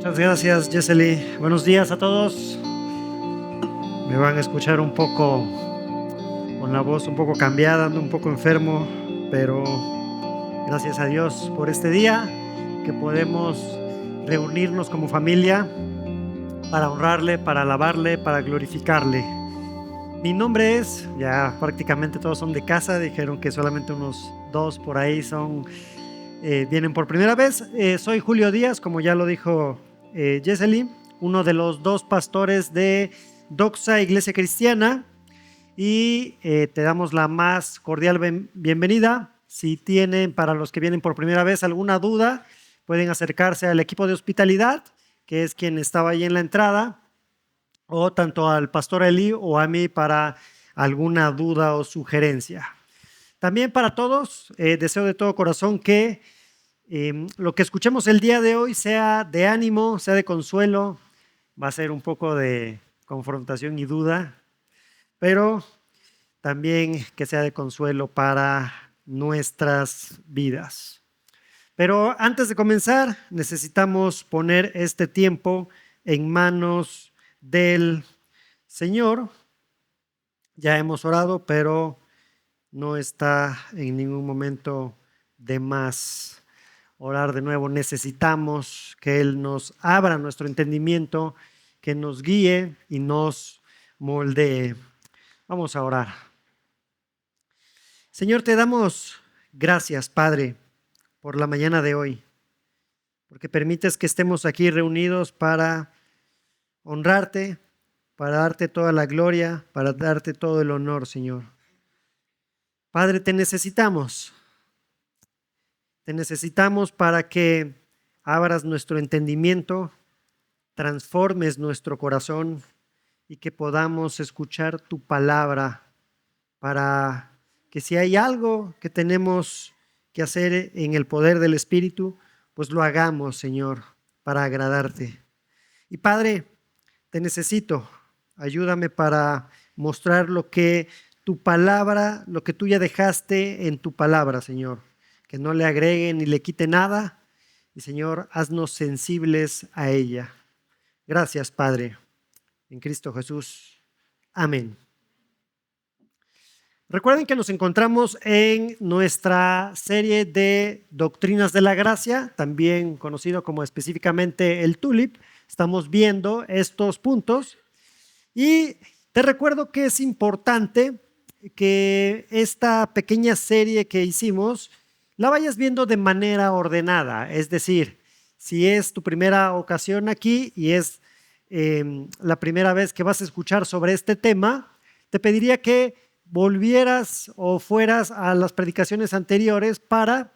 Muchas gracias, Yeseli. Buenos días a todos. Me van a escuchar un poco con la voz un poco cambiada, ando un poco enfermo, pero gracias a Dios por este día que podemos reunirnos como familia para honrarle, para alabarle, para glorificarle. Mi nombre es, ya prácticamente todos son de casa, dijeron que solamente unos 2 por ahí vienen por primera vez. Soy Julio Díaz, como ya lo dijo Yeseli, uno de los 2 pastores de Doxa Iglesia Cristiana, y te damos la más cordial bienvenida. Si tienen, para los que vienen por primera vez, alguna duda, pueden acercarse al equipo de hospitalidad, que es quien estaba ahí en la entrada, o tanto al pastor Eli o a mí para alguna duda o sugerencia. También para todos, deseo de todo corazón que lo que escuchemos el día de hoy sea de ánimo, sea de consuelo. Va a ser un poco de confrontación y duda, pero también que sea de consuelo para nuestras vidas. Pero antes de comenzar, necesitamos poner este tiempo en manos del Señor. Ya hemos orado, pero no está en ningún momento de más orar de nuevo. Necesitamos que Él nos abra nuestro entendimiento, que nos guíe y nos moldee. Vamos a orar. Señor, te damos gracias, Padre, por la mañana de hoy, porque permites que estemos aquí reunidos para honrarte, para darte toda la gloria, para darte todo el honor, Señor. Padre, te necesitamos. Te necesitamos para que abras nuestro entendimiento, transformes nuestro corazón y que podamos escuchar tu palabra, para que si hay algo que tenemos que hacer en el poder del Espíritu, pues lo hagamos, Señor, para agradarte. Y Padre, te necesito. Ayúdame para mostrar lo que tu palabra, lo que tú ya dejaste en tu palabra, Señor. Que no le agregue ni le quite nada. Y Señor, haznos sensibles a ella. Gracias, Padre. En Cristo Jesús. Amén. Recuerden que nos encontramos en nuestra serie de Doctrinas de la Gracia, también conocido como específicamente el TULIP. Estamos viendo estos puntos y te recuerdo que es importante que esta pequeña serie que hicimos la vayas viendo de manera ordenada. Es decir, si es tu primera ocasión aquí y es la primera vez que vas a escuchar sobre este tema, te pediría que volvieras o fueras a las predicaciones anteriores para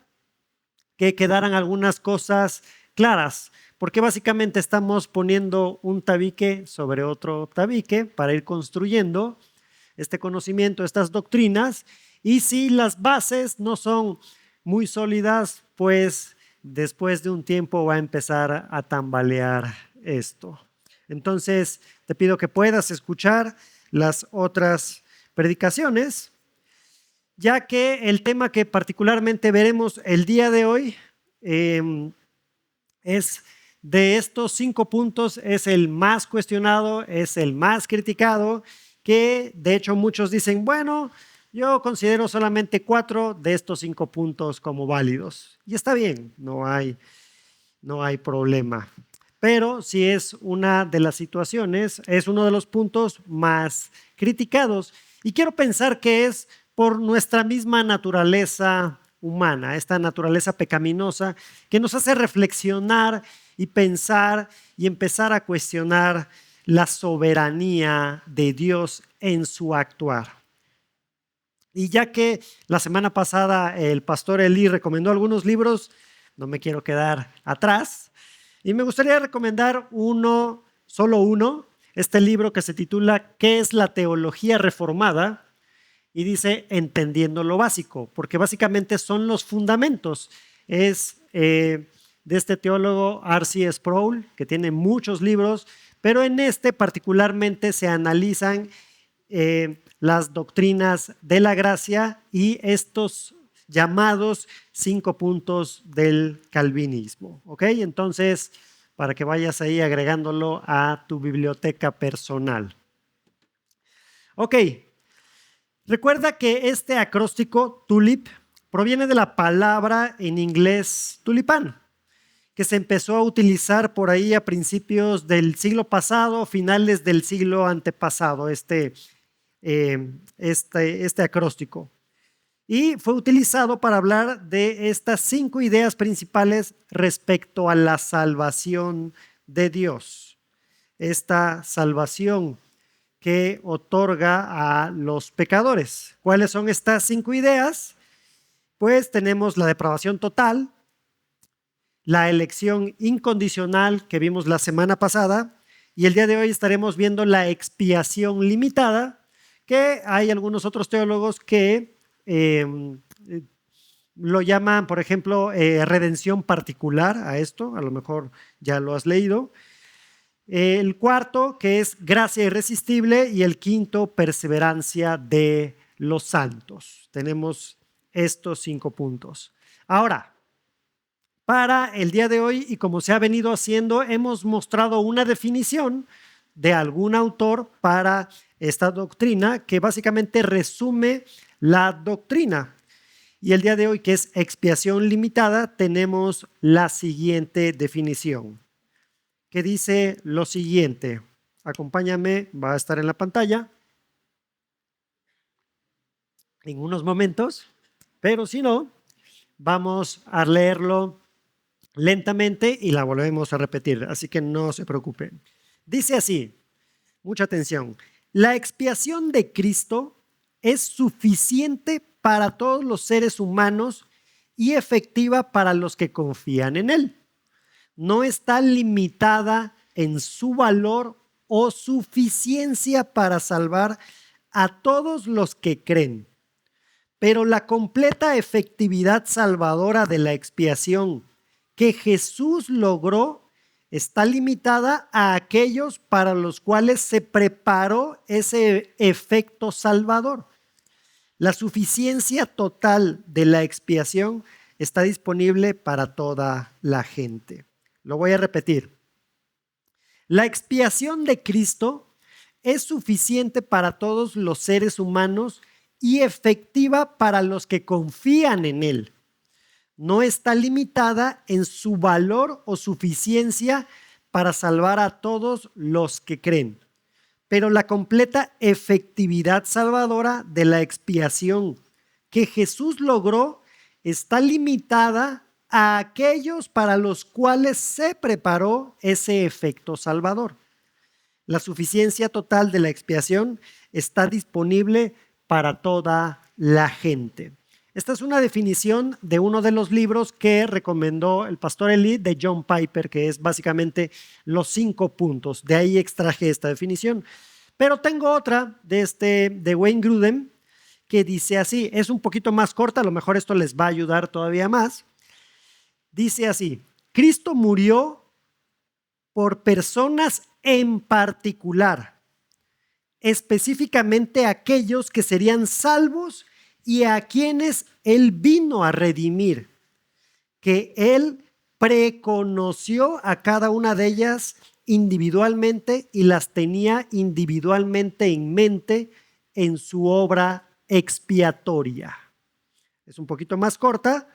que quedaran algunas cosas claras, porque básicamente estamos poniendo un tabique sobre otro tabique para ir construyendo este conocimiento, estas doctrinas, y si las bases no son muy sólidas, pues después de un tiempo va a empezar a tambalear esto. Entonces, te pido que puedas escuchar las otras predicaciones, ya que el tema que particularmente veremos el día de hoy es de estos 5 puntos, es el más cuestionado, es el más criticado, que de hecho muchos dicen, bueno, yo considero solamente 4 de estos 5 puntos como válidos. Y está bien, no hay problema. Pero si es una de las situaciones, es uno de los puntos más criticados. Y quiero pensar que es por nuestra misma naturaleza humana, esta naturaleza pecaminosa que nos hace reflexionar y pensar y empezar a cuestionar la soberanía de Dios en su actuar. Y ya que la semana pasada el pastor Eli recomendó algunos libros, no me quiero quedar atrás y me gustaría recomendar solo uno, este libro que se titula ¿Qué es la teología reformada? Y dice Entendiendo lo básico, porque básicamente son los fundamentos. Es de este teólogo R.C. Sproul, que tiene muchos libros, pero en este particularmente se analizan las doctrinas de la gracia y estos llamados 5 puntos del calvinismo. ¿Ok? Entonces, para que vayas ahí agregándolo a tu biblioteca personal. Ok, recuerda que este acróstico tulip proviene de la palabra en inglés tulipán, que se empezó a utilizar por ahí a principios del siglo pasado, finales del siglo antepasado, este acróstico. Y fue utilizado para hablar de estas 5 ideas principales respecto a la salvación de Dios. Esta salvación que otorga a los pecadores. ¿Cuáles son estas 5 ideas? Pues tenemos la depravación total, la elección incondicional que vimos la semana pasada, y el día de hoy estaremos viendo la expiación limitada, que hay algunos otros teólogos que lo llaman, por ejemplo, redención particular a esto, a lo mejor ya lo has leído. El cuarto, que es gracia irresistible, y el quinto, perseverancia de los santos. Tenemos estos 5 puntos. Ahora, para el día de hoy, y como se ha venido haciendo, hemos mostrado una definición de algún autor para esta doctrina que básicamente resume la doctrina. Y el día de hoy, que es expiación limitada, tenemos la siguiente definición, que dice lo siguiente. Acompáñame, va a estar en la pantalla en unos momentos, pero si no, vamos a leerlo lentamente y la volvemos a repetir, así que no se preocupen. Dice así, mucha atención: la expiación de Cristo es suficiente para todos los seres humanos y efectiva para los que confían en Él. No está limitada en su valor o suficiencia para salvar a todos los que creen, pero la completa efectividad salvadora de la expiación que Jesús logró está limitada a aquellos para los cuales se preparó ese efecto salvador. La suficiencia total de la expiación está disponible para toda la gente. Lo voy a repetir. La expiación de Cristo es suficiente para todos los seres humanos y efectiva para los que confían en Él. No está limitada en su valor o suficiencia para salvar a todos los que creen, pero la completa efectividad salvadora de la expiación que Jesús logró está limitada a aquellos para los cuales se preparó ese efecto salvador. La suficiencia total de la expiación está disponible para toda la gente. Esta es una definición de uno de los libros que recomendó el pastor Eli, de John Piper, que es básicamente los 5 puntos. De ahí extraje esta definición. Pero tengo otra de Wayne Grudem, que dice así, es un poquito más corta, a lo mejor esto les va a ayudar todavía más. Dice así: Cristo murió por personas en particular, específicamente aquellos que serían salvos y a quienes Él vino a redimir, que Él preconoció a cada una de ellas individualmente y las tenía individualmente en mente en su obra expiatoria. Es un poquito más corta,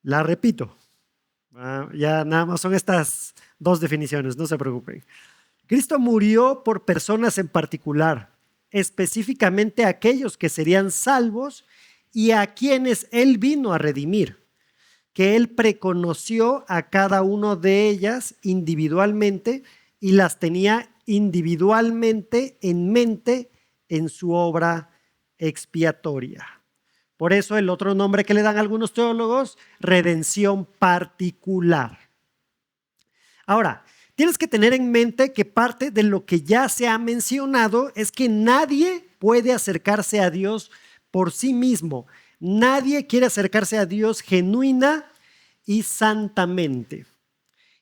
la repito. Ya nada más son estas 2 definiciones, no se preocupen. Cristo murió por personas en particular, específicamente aquellos que serían salvos y a quienes Él vino a redimir, que Él preconoció a cada uno de ellas individualmente y las tenía individualmente en mente en su obra expiatoria. Por eso el otro nombre que le dan algunos teólogos, redención particular. Ahora, tienes que tener en mente que parte de lo que ya se ha mencionado es que nadie puede acercarse a Dios por sí mismo. Nadie quiere acercarse a Dios genuina y santamente.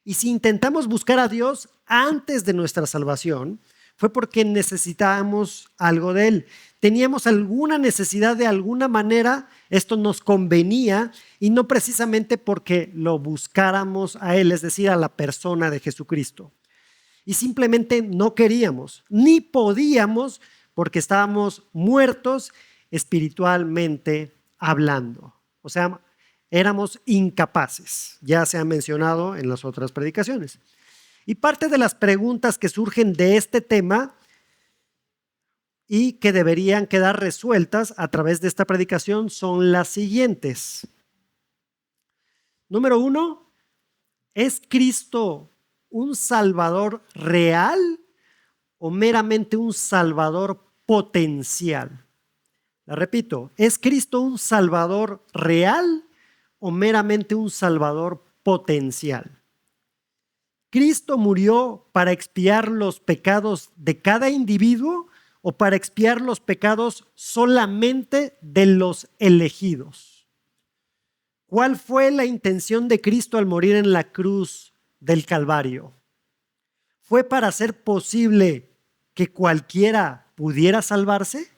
Y si intentamos buscar a Dios antes de nuestra salvación, fue porque necesitábamos algo de Él. Teníamos alguna necesidad de alguna manera, esto nos convenía y no precisamente porque lo buscáramos a Él, es decir, a la persona de Jesucristo. Y simplemente no queríamos, ni podíamos, porque estábamos muertos espiritualmente hablando. O sea, éramos incapaces, ya se ha mencionado en las otras predicaciones. Y parte de las preguntas que surgen de este tema y que deberían quedar resueltas a través de esta predicación son las siguientes. Número 1, ¿es Cristo un Salvador real o meramente un Salvador potencial? La repito, ¿es Cristo un Salvador real o meramente un Salvador potencial? ¿Cristo murió para expiar los pecados de cada individuo o para expiar los pecados solamente de los elegidos? ¿Cuál fue la intención de Cristo al morir en la cruz del Calvario? ¿Fue para hacer posible que cualquiera pudiera salvarse?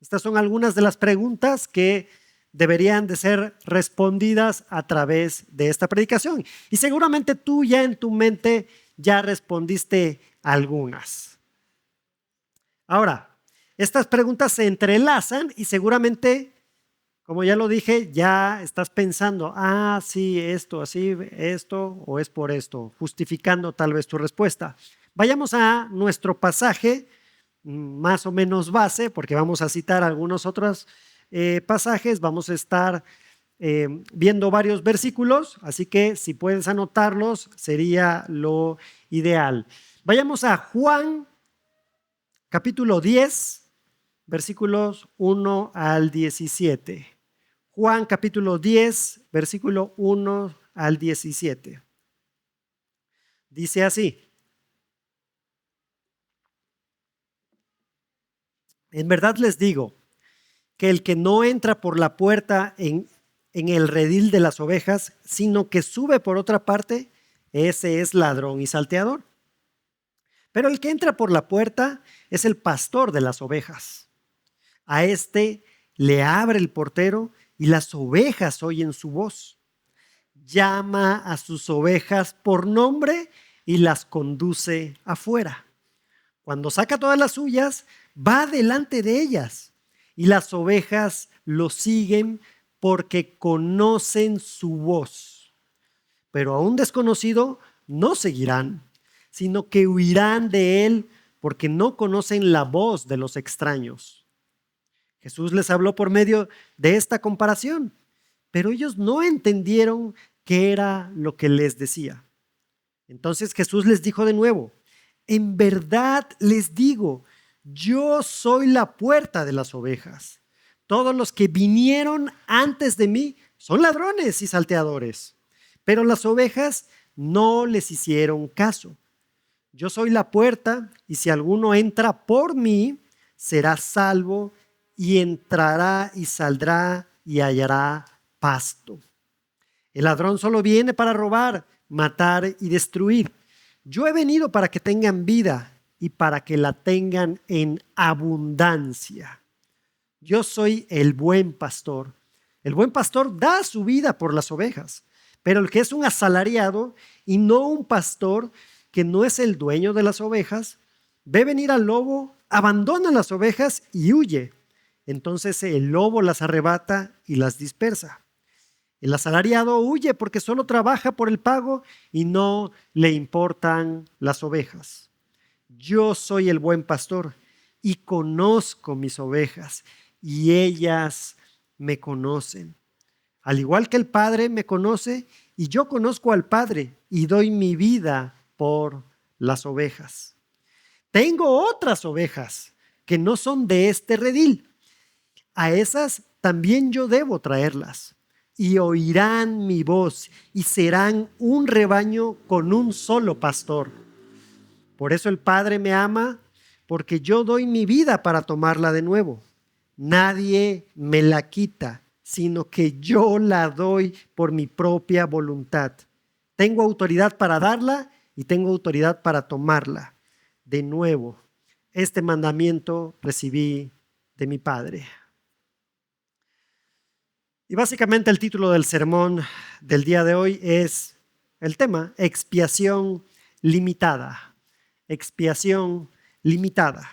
Estas son algunas de las preguntas que deberían de ser respondidas a través de esta predicación. Y seguramente tú ya en tu mente ya respondiste algunas. Ahora, estas preguntas se entrelazan y seguramente, como ya lo dije, ya estás pensando, sí, esto, así, esto, o es por esto, justificando tal vez tu respuesta. Vayamos a nuestro pasaje más o menos base, porque vamos a citar algunos otros pasajes, vamos a estar viendo varios versículos, así que si puedes anotarlos sería lo ideal. Vayamos a Juan capítulo 10, versículos 1 al 17. Juan capítulo 10, versículo 1 al 17. Dice así: en verdad les digo que el que no entra por la puerta en el redil de las ovejas, sino que sube por otra parte, ese es ladrón y salteador. Pero el que entra por la puerta es el pastor de las ovejas. A este le abre el portero y las ovejas oyen su voz. Llama a sus ovejas por nombre y las conduce afuera. Cuando saca todas las suyas, va delante de ellas y las ovejas lo siguen porque conocen su voz. Pero a un desconocido no seguirán, sino que huirán de él porque no conocen la voz de los extraños. Jesús les habló por medio de esta comparación, pero ellos no entendieron qué era lo que les decía. Entonces Jesús les dijo de nuevo: en verdad les digo, yo soy la puerta de las ovejas. Todos los que vinieron antes de mí son ladrones y salteadores, pero las ovejas no les hicieron caso. Yo soy la puerta, y si alguno entra por mí, será salvo y entrará y saldrá y hallará pasto. El ladrón solo viene para robar, matar y destruir. Yo he venido para que tengan vida y para que la tengan en abundancia. Yo soy el buen pastor. El buen pastor da su vida por las ovejas, pero el que es un asalariado y no un pastor, que no es el dueño de las ovejas, ve venir al lobo, abandona las ovejas y huye. Entonces el lobo las arrebata y las dispersa. El asalariado huye porque solo trabaja por el pago y no le importan las ovejas. Yo soy el buen pastor y conozco mis ovejas y ellas me conocen. Al igual que el Padre me conoce y yo conozco al Padre y doy mi vida por las ovejas. Tengo otras ovejas que no son de este redil. A esas también yo debo traerlas. Y oirán mi voz y serán un rebaño con un solo pastor. Por eso el Padre me ama, porque yo doy mi vida para tomarla de nuevo. Nadie me la quita, sino que yo la doy por mi propia voluntad. Tengo autoridad para darla y tengo autoridad para tomarla. de nuevo. Este mandamiento recibí de mi Padre. Y básicamente el título del sermón del día de hoy es el tema: expiación limitada. Expiación limitada.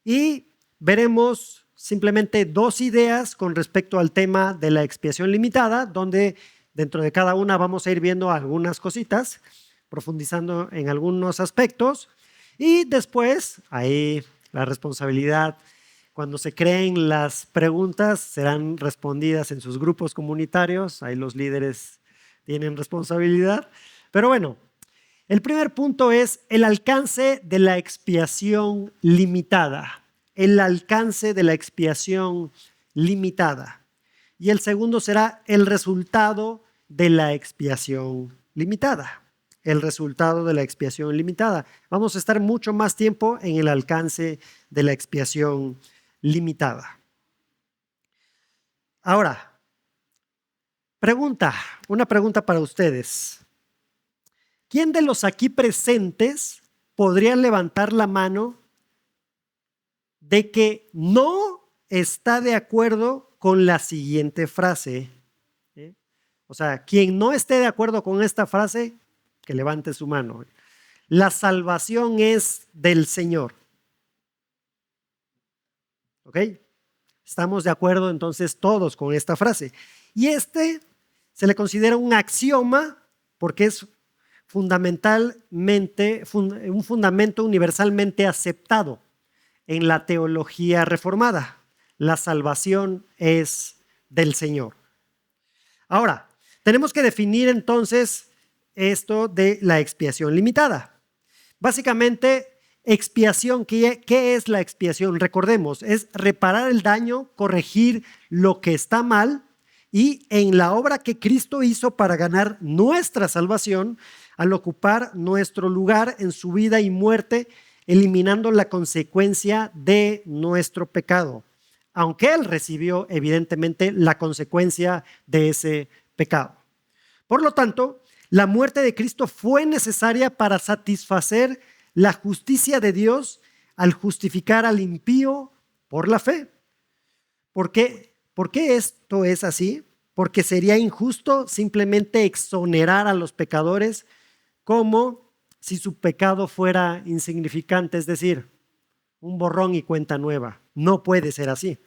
Y veremos simplemente dos ideas con respecto al tema de la expiación limitada, donde dentro de cada una vamos a ir viendo algunas cositas, profundizando en algunos aspectos. Y después, ahí la responsabilidad, cuando se creen las preguntas, serán respondidas en sus grupos comunitarios. Ahí los líderes tienen responsabilidad. Pero bueno, el primer punto es el alcance de la expiación limitada. El alcance de la expiación limitada. Y el segundo será el resultado de la expiación limitada. El resultado de la expiación limitada. Vamos a estar mucho más tiempo en el alcance de la expiación limitada. Ahora, una pregunta para ustedes. ¿Quién de los aquí presentes podría levantar la mano de que no está de acuerdo con la siguiente frase? O sea, quien no esté de acuerdo con esta frase, que levante su mano. La salvación es del Señor. ¿Ok? Estamos de acuerdo entonces todos con esta frase. Y se le considera un axioma porque es fundamentalmente un fundamento universalmente aceptado en la teología reformada. La salvación es del Señor. Ahora, tenemos que definir entonces esto de la expiación limitada. Básicamente, expiación, ¿qué es la expiación? Recordemos, es reparar el daño, corregir lo que está mal, y en la obra que Cristo hizo para ganar nuestra salvación, al ocupar nuestro lugar en su vida y muerte, eliminando la consecuencia de nuestro pecado, aunque Él recibió evidentemente la consecuencia de ese pecado. Por lo tanto, la muerte de Cristo fue necesaria para satisfacer la justicia de Dios al justificar al impío por la fe. ¿Por qué esto es así? Porque sería injusto simplemente exonerar a los pecadores como si su pecado fuera insignificante, es decir, un borrón y cuenta nueva. No puede ser así.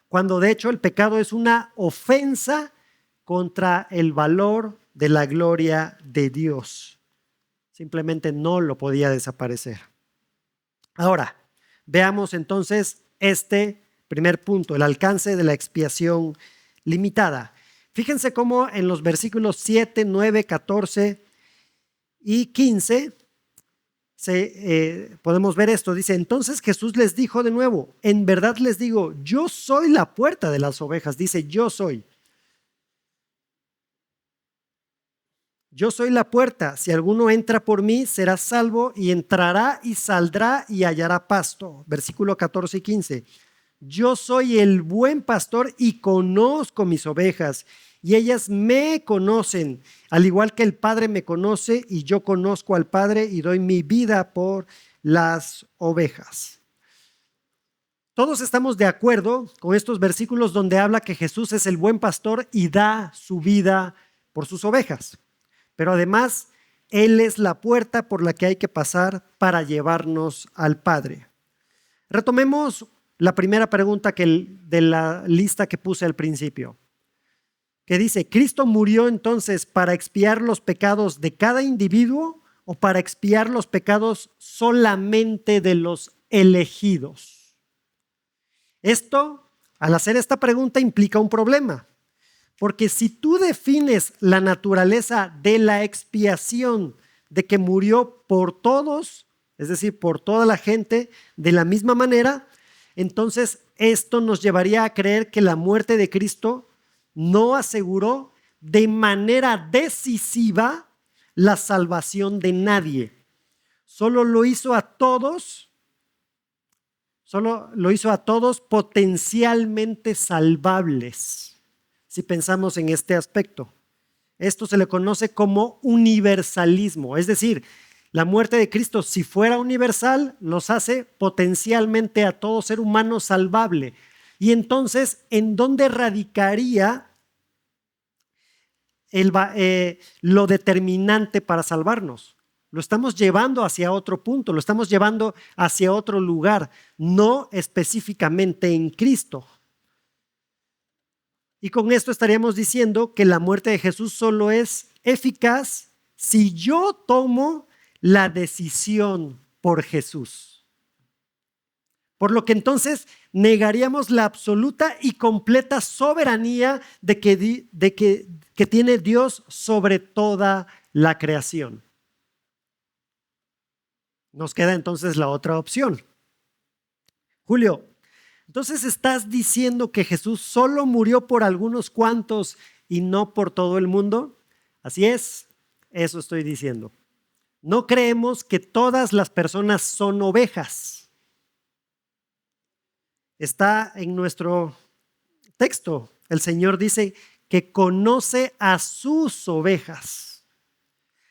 Cuando de hecho el pecado es una ofensa contra el valor de la gloria de Dios. Simplemente no lo podía desaparecer. Ahora, veamos entonces este primer punto, el alcance de la expiación limitada. Fíjense cómo en los versículos 7, 9, 14 y 15 podemos ver esto. Dice: entonces Jesús les dijo de nuevo: en verdad les digo, yo soy la puerta de las ovejas. Dice: yo soy. Yo soy la puerta. Si alguno entra por mí, será salvo, y entrará y saldrá y hallará pasto. Versículo 14 y 15. Yo soy el buen pastor y conozco mis ovejas, y ellas me conocen, al igual que el Padre me conoce, y yo conozco al Padre y doy mi vida por las ovejas. Todos estamos de acuerdo con estos versículos donde habla que Jesús es el buen pastor y da su vida por sus ovejas. Pero además, Él es la puerta por la que hay que pasar para llevarnos al Padre. Retomemos la primera pregunta de la lista que puse al principio, que dice: ¿Cristo murió entonces para expiar los pecados de cada individuo o para expiar los pecados solamente de los elegidos? Esto, al hacer esta pregunta, implica un problema. Porque si tú defines la naturaleza de la expiación, de que murió por todos, es decir, por toda la gente, de la misma manera, entonces esto nos llevaría a creer que la muerte de Cristo no aseguró de manera decisiva la salvación de nadie. Solo lo hizo a todos potencialmente salvables. Si pensamos en este aspecto, esto se le conoce como universalismo, es decir, La muerte de Cristo, si fuera universal, los hace potencialmente a todo ser humano salvable. Y entonces, ¿en dónde radicaría lo determinante para salvarnos? Lo estamos llevando hacia otro punto, lo estamos llevando hacia otro lugar, no específicamente en Cristo. Y con esto estaríamos diciendo que la muerte de Jesús solo es eficaz si yo tomo la decisión por Jesús. Por lo que entonces negaríamos la absoluta y completa soberanía que tiene Dios sobre toda la creación. Nos queda entonces la otra opción. Julio, entonces estás diciendo que Jesús solo murió por algunos cuantos y no por todo el mundo. Así es, eso estoy diciendo. No creemos que todas las personas son ovejas. Está en nuestro texto. El Señor dice que conoce a sus ovejas.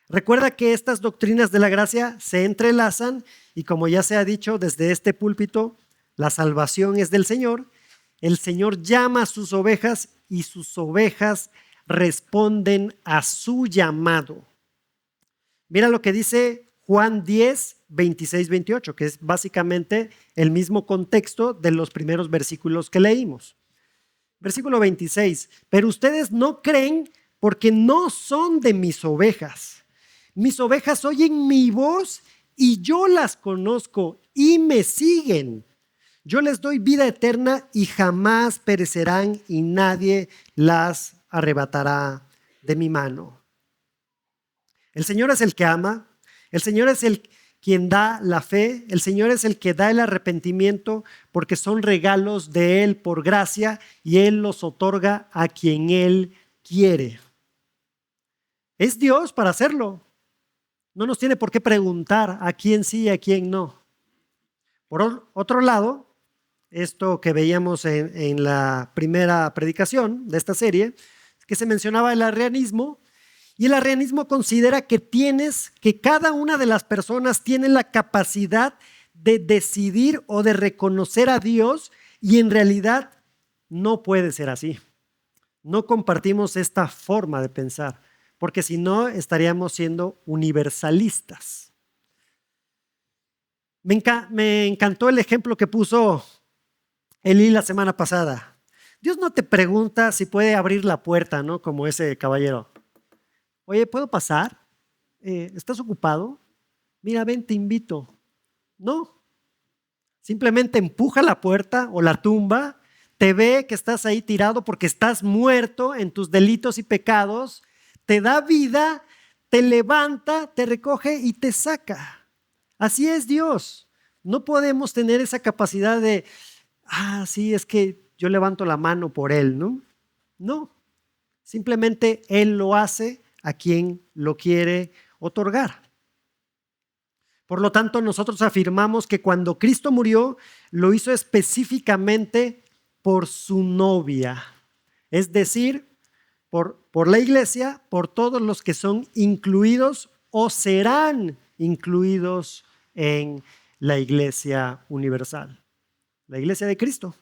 Recuerda que estas doctrinas de la gracia se entrelazan y, como ya se ha dicho desde este púlpito, la salvación es del Señor. El Señor llama a sus ovejas y sus ovejas responden a su llamado. Mira lo que dice Juan 10, 26, 28, que es básicamente el mismo contexto de los primeros versículos que leímos. Versículo 26, pero ustedes no creen porque no son de mis ovejas. Mis ovejas oyen mi voz y yo las conozco y me siguen. Yo les doy vida eterna y jamás perecerán y nadie las arrebatará de mi mano. El Señor es el que ama, el Señor es quien da la fe, el Señor es el que da el arrepentimiento porque son regalos de Él por gracia y Él los otorga a quien Él quiere. Es Dios para hacerlo. No nos tiene por qué preguntar a quién sí y a quién no. Por otro lado, esto que veíamos en la primera predicación de esta serie, que se mencionaba el arrianismo, y el arrianismo considera que cada una de las personas tiene la capacidad de decidir o de reconocer a Dios, y en realidad no puede ser así. No compartimos esta forma de pensar, porque si no estaríamos siendo universalistas. Me encantó el ejemplo que puso Eli la semana pasada. Dios no te pregunta si puede abrir la puerta, ¿no? Como ese caballero. Oye, ¿puedo pasar? ¿Estás ocupado? Mira, ven, te invito. No. Simplemente empuja la puerta o la tumba, te ve que estás ahí tirado porque estás muerto en tus delitos y pecados, te da vida, te levanta, te recoge y te saca. Así es Dios. No podemos tener esa capacidad de, sí, es que yo levanto la mano por Él, ¿no? No. Simplemente Él lo hace a quien lo quiere otorgar. Por lo tanto, nosotros afirmamos que cuando Cristo murió, lo hizo específicamente por su novia, es decir, por la iglesia, por todos los que son incluidos o serán incluidos en la iglesia universal, la iglesia de Cristo.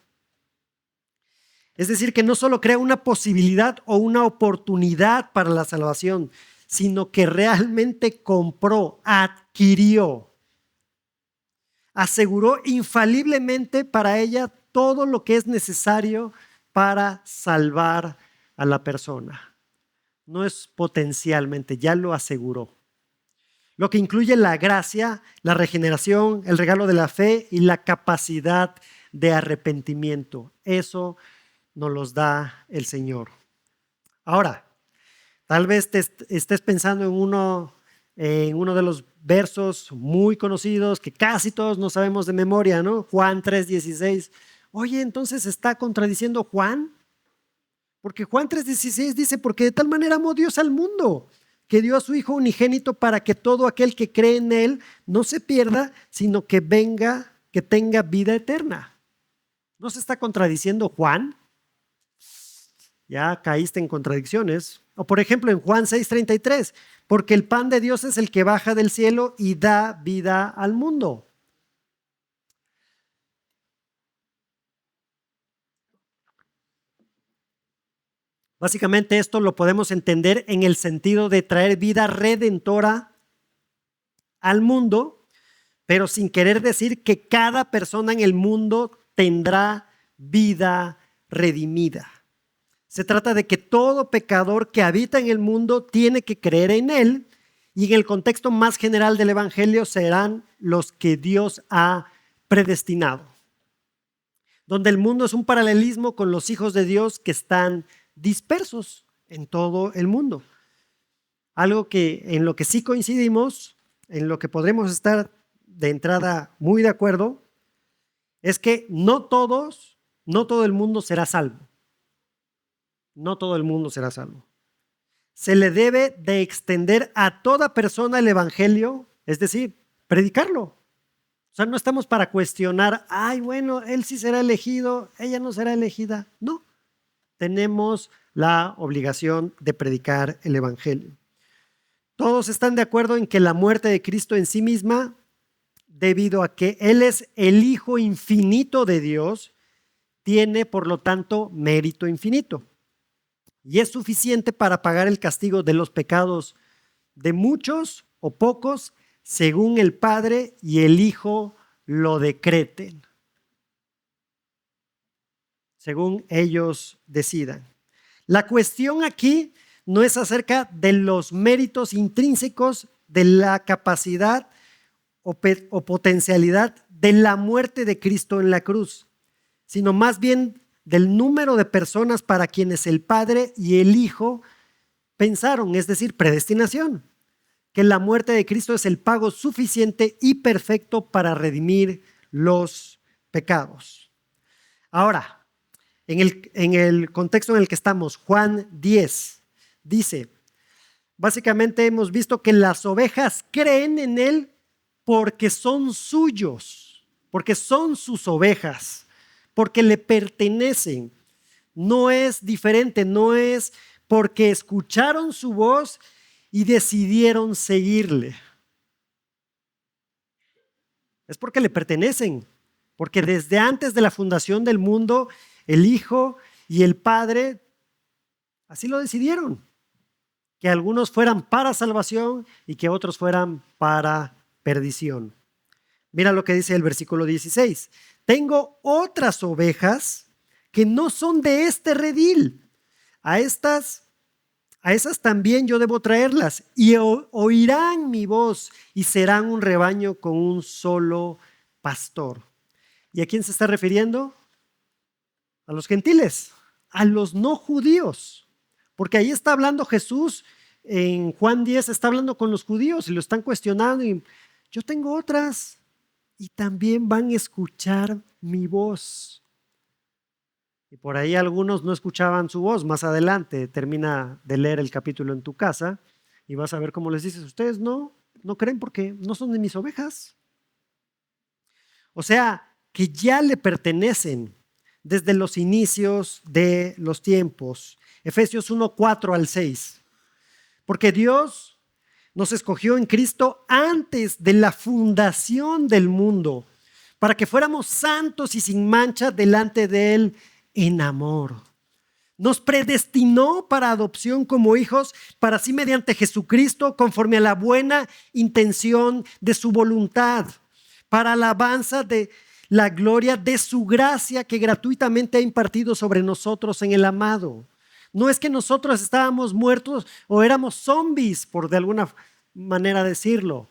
Es decir, que no solo crea una posibilidad o una oportunidad para la salvación, sino que realmente compró, adquirió, aseguró infaliblemente para ella todo lo que es necesario para salvar a la persona. No es potencialmente, ya lo aseguró. Lo que incluye la gracia, la regeneración, el regalo de la fe y la capacidad de arrepentimiento. Eso nos los da el Señor. Ahora, tal vez te estés pensando en uno de los versos muy conocidos que casi todos no sabemos de memoria, ¿no? Juan 3:16. Oye, entonces ¿está contradiciendo Juan? Porque Juan 3:16 dice, porque de tal manera amó Dios al mundo, que dio a su Hijo unigénito para que todo aquel que cree en Él no se pierda, sino que tenga vida eterna. ¿No se está contradiciendo Juan? Ya caíste en contradicciones. O por ejemplo en Juan 6:33, porque el pan de Dios es el que baja del cielo y da vida al mundo. Básicamente esto lo podemos entender en el sentido de traer vida redentora al mundo, pero sin querer decir que cada persona en el mundo tendrá vida redimida. Se trata de que todo pecador que habita en el mundo tiene que creer en él, y en el contexto más general del evangelio serán los que Dios ha predestinado, donde el mundo es un paralelismo con los hijos de Dios que están dispersos en todo el mundo. Algo que en lo que sí coincidimos, en lo que podremos estar de entrada muy de acuerdo, es que no todo el mundo será salvo. No todo el mundo será salvo. Se le debe de extender a toda persona el evangelio, es decir, predicarlo. O sea, no estamos para cuestionar, ay, bueno, él sí será elegido, ella no será elegida. No, tenemos la obligación de predicar el evangelio. Todos están de acuerdo en que la muerte de Cristo en sí misma, debido a que Él es el Hijo infinito de Dios, tiene por lo tanto mérito infinito. Y es suficiente para pagar el castigo de los pecados de muchos o pocos, según el Padre y el Hijo lo decreten, según ellos decidan. La cuestión aquí no es acerca de los méritos intrínsecos de la capacidad o potencialidad de la muerte de Cristo en la cruz, sino más bien del número de personas para quienes el Padre y el Hijo pensaron, es decir, predestinación, que la muerte de Cristo es el pago suficiente y perfecto para redimir los pecados. Ahora, en el contexto en el que estamos, Juan 10 dice, básicamente hemos visto que las ovejas creen en Él porque son suyos, porque son sus ovejas, porque le pertenecen. No es diferente, no es porque escucharon su voz y decidieron seguirle. Es porque le pertenecen, porque desde antes de la fundación del mundo, el Hijo y el Padre así lo decidieron, que algunos fueran para salvación y que otros fueran para perdición. Mira lo que dice el versículo 16. Tengo otras ovejas que no son de este redil. A esas también yo debo traerlas y oirán mi voz y serán un rebaño con un solo pastor. ¿Y a quién se está refiriendo? A los gentiles, a los no judíos. Porque ahí está hablando Jesús, en Juan 10 está hablando con los judíos y lo están cuestionando. Y yo tengo otras y también van a escuchar mi voz. Y por ahí algunos no escuchaban su voz. Más adelante termina de leer el capítulo en tu casa y vas a ver cómo les dices, ustedes no creen porque no son de mis ovejas. O sea, que ya le pertenecen desde los inicios de los tiempos. Efesios 1:4 al 6. Porque Dios nos escogió en Cristo antes de la fundación del mundo, para que fuéramos santos y sin mancha delante de Él en amor. Nos predestinó para adopción como hijos, para así mediante Jesucristo, conforme a la buena intención de su voluntad, para alabanza de la gloria de su gracia que gratuitamente ha impartido sobre nosotros en el amado. No es que nosotros estábamos muertos o éramos zombies, por de alguna manera decirlo,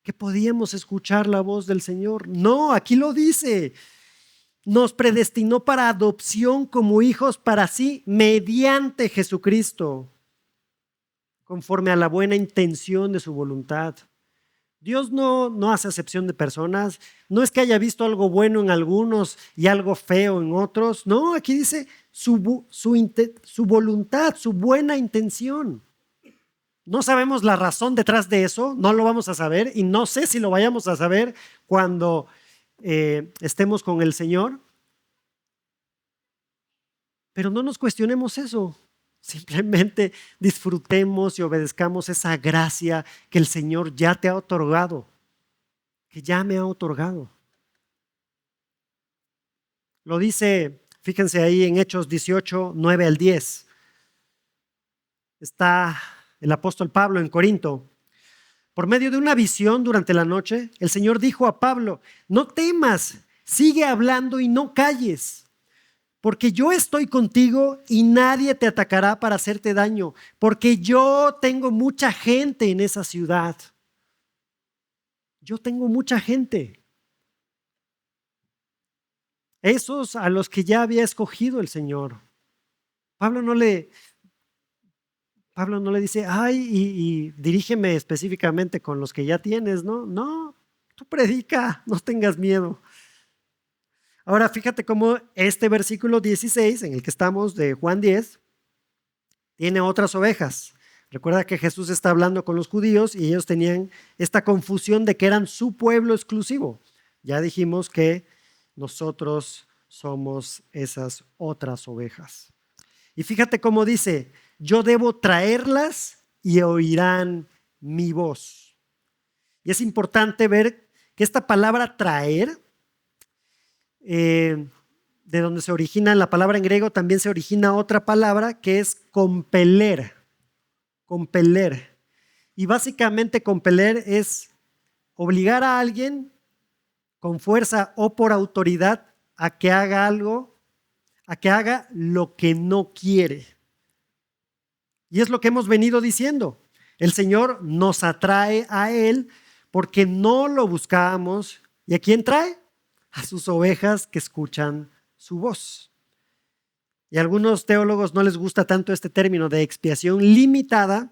que podíamos escuchar la voz del Señor. No, aquí lo dice. Nos predestinó para adopción como hijos para sí mediante Jesucristo, conforme a la buena intención de su voluntad. Dios no hace acepción de personas. No es que haya visto algo bueno en algunos y algo feo en otros. No, aquí dice su voluntad, su buena intención. No sabemos la razón detrás de eso, no lo vamos a saber y no sé si lo vayamos a saber cuando estemos con el Señor. Pero no nos cuestionemos eso. Simplemente disfrutemos y obedezcamos esa gracia que el Señor ya te ha otorgado, que ya me ha otorgado. Lo dice, fíjense ahí en Hechos 18, 9 al 10. Está el apóstol Pablo en Corinto. Por medio de una visión durante la noche, el Señor dijo a Pablo: no temas, sigue hablando y no calles, porque yo estoy contigo y nadie te atacará para hacerte daño, porque yo tengo mucha gente en esa ciudad. Yo tengo mucha gente. Esos a los que ya había escogido el Señor. Pablo no le dice, ay, y dirígeme específicamente con los que ya tienes, ¿no? No, tú predica, no tengas miedo. Ahora fíjate cómo este versículo 16, en el que estamos, de Juan 10, tiene otras ovejas. Recuerda que Jesús está hablando con los judíos y ellos tenían esta confusión de que eran su pueblo exclusivo. Ya dijimos que nosotros somos esas otras ovejas. Y fíjate cómo dice: yo debo traerlas y oirán mi voz. Y es importante ver que esta palabra traer, de donde se origina la palabra en griego, también se origina otra palabra que es compeler. Compeler. Y básicamente compeler es obligar a alguien con fuerza o por autoridad a que haga algo, a que haga lo que no quiere. Y es lo que hemos venido diciendo. El Señor nos atrae a Él porque no lo buscábamos. ¿Y a quién trae? A sus ovejas que escuchan su voz. Y a algunos teólogos no les gusta tanto este término de expiación limitada,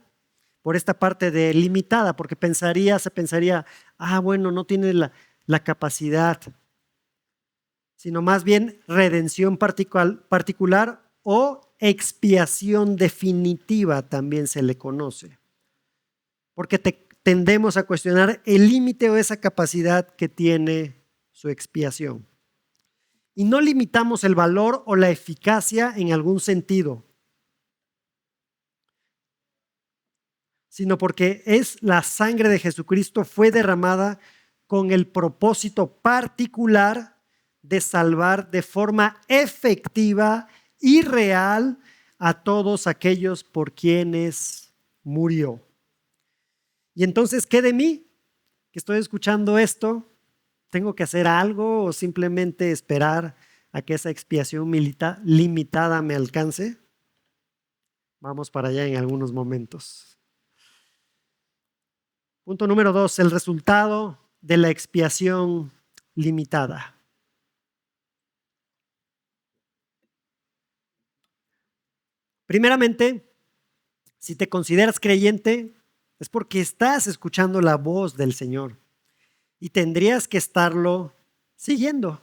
por esta parte de limitada, porque se pensaría, bueno, no tiene la capacidad, sino más bien redención particular o expiación definitiva también se le conoce. Porque tendemos a cuestionar el límite o esa capacidad que tiene su expiación. Y no limitamos el valor o la eficacia en algún sentido, sino porque es la sangre de Jesucristo fue derramada con el propósito particular de salvar de forma efectiva y real a todos aquellos por quienes murió. Y entonces, ¿qué de mí? Que estoy escuchando esto, ¿tengo que hacer algo o simplemente esperar a que esa expiación limitada me alcance? Vamos para allá en algunos momentos. Punto número 2, el resultado de la expiación limitada. Primeramente, si te consideras creyente, es porque estás escuchando la voz del Señor y tendrías que estarlo siguiendo.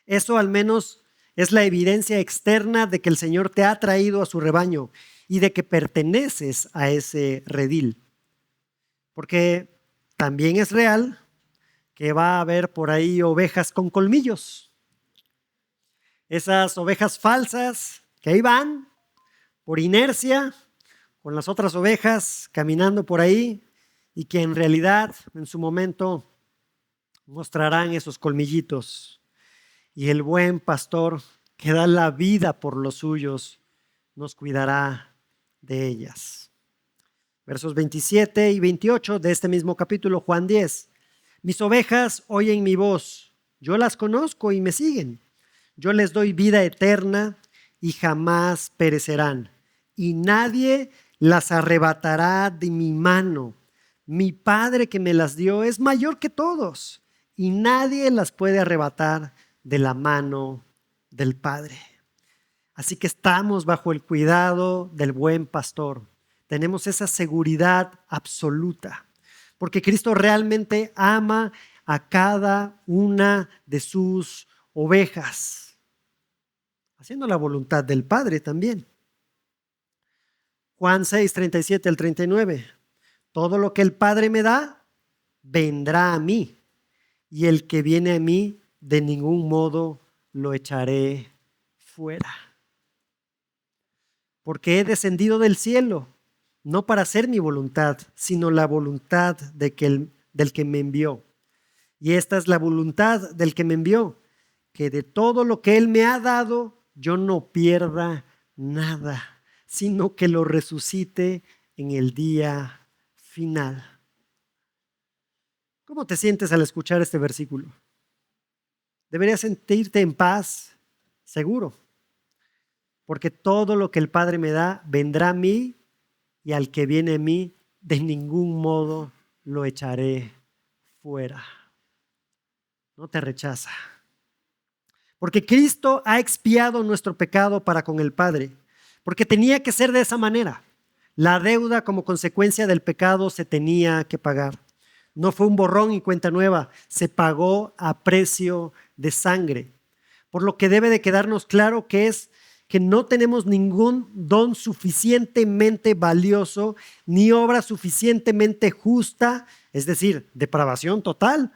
Eso al menos es la evidencia externa de que el Señor te ha traído a su rebaño y de que perteneces a ese redil. Porque también es real que va a haber por ahí ovejas con colmillos. Esas ovejas falsas que ahí van por inercia con las otras ovejas caminando por ahí y que en realidad en su momento mostrarán esos colmillitos. Y el buen pastor que da la vida por los suyos nos cuidará de ellas. Versos 27 y 28 de este mismo capítulo, Juan 10. Mis ovejas oyen mi voz, yo las conozco y me siguen. Yo les doy vida eterna y jamás perecerán, y nadie las arrebatará de mi mano. Mi Padre que me las dio es mayor que todos, y nadie las puede arrebatar de la mano del Padre. Así que estamos bajo el cuidado del buen pastor. Tenemos esa seguridad absoluta, porque Cristo realmente ama a cada una de sus ovejas, haciendo la voluntad del Padre también. Juan 6, 37 al 39. Todo lo que el Padre me da, vendrá a mí, y el que viene a mí, de ningún modo lo echaré fuera. porque he descendido del cielo, no para hacer mi voluntad, sino la voluntad del que me envió. Y esta es la voluntad del que me envió, que de todo lo que Él me ha dado, yo no pierda nada, sino que lo resucite en el día final. ¿Cómo te sientes al escuchar este versículo? Deberías sentirte en paz, seguro, porque todo lo que el Padre me da vendrá a mí, y al que viene a mí, de ningún modo lo echaré fuera. No te rechaza. Porque Cristo ha expiado nuestro pecado para con el Padre, porque tenía que ser de esa manera. La deuda como consecuencia del pecado se tenía que pagar. No fue un borrón y cuenta nueva, se pagó a precio de sangre. Por lo que debe de quedarnos claro que no tenemos ningún don suficientemente valioso, ni obra suficientemente justa, es decir, depravación total,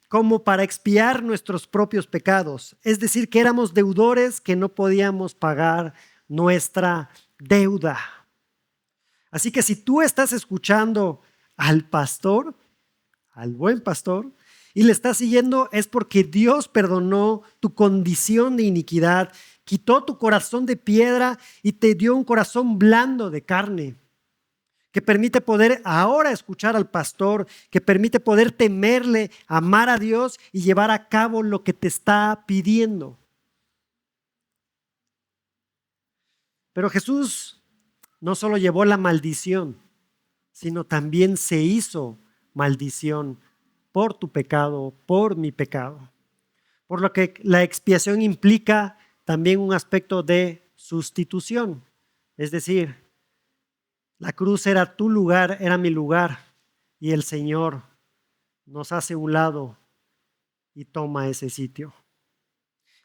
como para expiar nuestros propios pecados. Es decir, que éramos deudores que no podíamos pagar nuestra deuda. Así que si tú estás escuchando al pastor, al buen pastor, y le estás siguiendo, es porque Dios perdonó tu condición de iniquidad, quitó tu corazón de piedra y te dio un corazón blando de carne, que permite poder ahora escuchar al pastor, que permite poder temerle, amar a Dios y llevar a cabo lo que te está pidiendo. Pero Jesús no solo llevó la maldición, sino también se hizo maldición por tu pecado, por mi pecado. Por lo que la expiación implica también un aspecto de sustitución. Es decir, la cruz era tu lugar, era mi lugar, y el Señor nos hace un lado y toma ese sitio.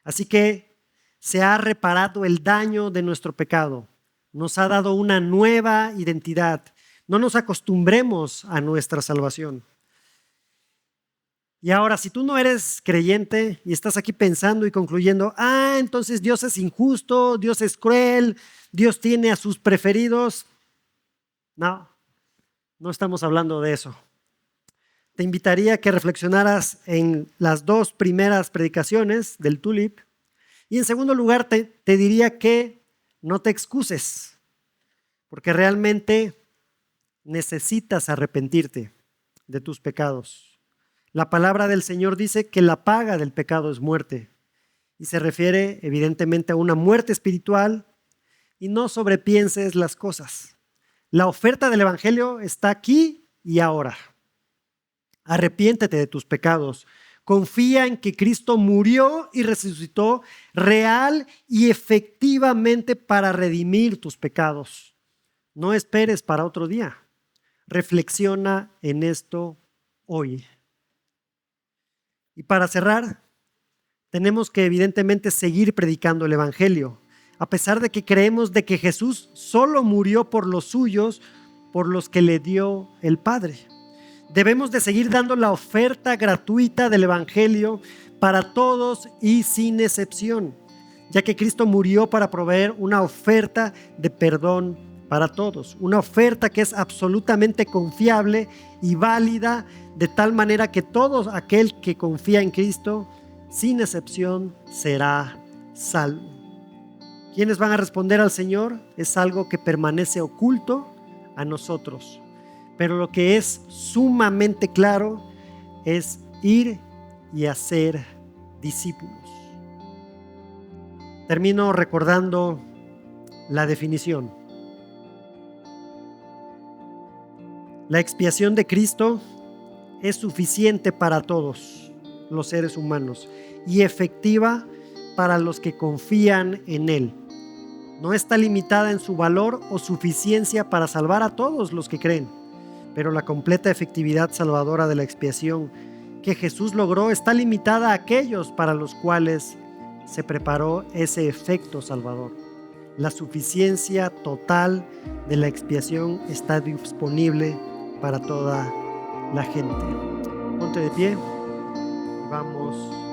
Así que se ha reparado el daño de nuestro pecado, nos ha dado una nueva identidad. No nos acostumbremos a nuestra salvación. Y ahora, si tú no eres creyente y estás aquí pensando y concluyendo, entonces Dios es injusto, Dios es cruel, Dios tiene a sus preferidos. No, no estamos hablando de eso. Te invitaría a que reflexionaras en las dos primeras predicaciones del Tulip. Y en segundo lugar, te diría que no te excuses, porque realmente necesitas arrepentirte de tus pecados. La palabra del Señor dice que la paga del pecado es muerte, y se refiere evidentemente a una muerte espiritual, y no sobrepienses las cosas. La oferta del Evangelio está aquí y ahora. Arrepiéntete de tus pecados. Confía en que Cristo murió y resucitó real y efectivamente para redimir tus pecados. No esperes para otro día. Reflexiona en esto hoy. Y para cerrar, tenemos que evidentemente seguir predicando el Evangelio, a pesar de que creemos de que Jesús solo murió por los suyos, por los que le dio el Padre. Debemos de seguir dando la oferta gratuita del Evangelio para todos y sin excepción, ya que Cristo murió para proveer una oferta de perdón para todos, una oferta que es absolutamente confiable y válida, de tal manera que todo aquel que confía en Cristo, sin excepción, será salvo. ¿Quiénes van a responder al Señor? Es algo que permanece oculto a nosotros. Pero lo que es sumamente claro es ir y hacer discípulos. Termino recordando la definición. La expiación de Cristo es suficiente para todos los seres humanos y efectiva para los que confían en Él. No está limitada en su valor o suficiencia para salvar a todos los que creen, pero la completa efectividad salvadora de la expiación que Jesús logró está limitada a aquellos para los cuales se preparó ese efecto salvador. La suficiencia total de la expiación está disponible para toda la gente. Ponte de pie y vamos